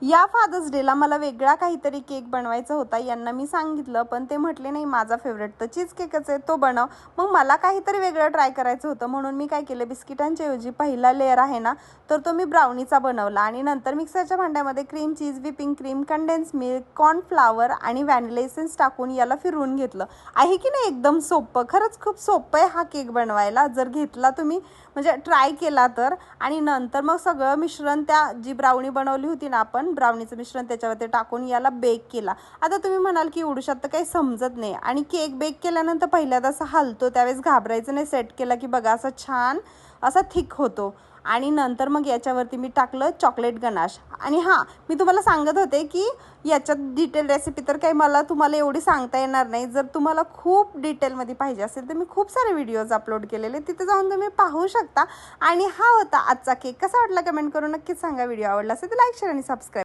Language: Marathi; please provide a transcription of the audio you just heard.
या फादर्स डेला मला वेगळा काहीतरी केक बनवायचा होता. यांना मी सांगितलं, पण ते म्हटले नाही माझा फेवरेट तर चीज केकच आहे, तो बनव. मग मला काहीतरी वेगळं ट्राय करायचं होतं, म्हणून मी काय केलं, बिस्किटांच्या ऐवजी पहिला लेअर आहे ना, तर तो मी ब्राउनीचा बनवला आणि नंतर मिक्सरच्या भांड्यामध्ये cream cheese, whipping cream, condense milk, cornflour आणि व्हॅनिला एसेन्स टाकून याला फिरवून घेतलं. आहे की नाही एकदम सोपं, खरंच खूप सोपं आहे हा केक बनवायला, जर घेतला तुम्ही म्हणजे ट्राय केला तर. आणि नंतर मग सगळं मिश्रण, त्या जी ब्राउनी बनवली होती ना आपण, ब्राउनीचं मिश्रण त्याच्यावरती टाकून याला बेक केला. आता तुम्ही म्हणाल की एवढ्यात तर काही समजत नाही, आणि केक बेक केल्यानंतर पहिल्यांदा असं हलतो त्यावेळेस घाबरायचं नाही, सेट केला की बघा असं छान असा थिक होतो. आणि नंतर मग याच्यावरती मी टाकलं चॉकलेट गनाश. आणि हां, मी तुम्हाला सांगत होते की याच्यात डिटेल रेसिपी तर काही मला तुम्हाला एवढी सांगता येणार नाही. जर तुम्हाला खूप डिटेलमध्ये पाहिजे असेल तर मी खूप सारे व्हिडिओज अपलोड केलेले, तिथे जाऊन तुम्ही पाहू शकता. आणि हा होता आजचा केक. कसा वाटला कमेंट करून नक्कीच सांगा. व्हिडिओ आवडला असेल तर लाईक, शेअर आणि सबस्क्राईब.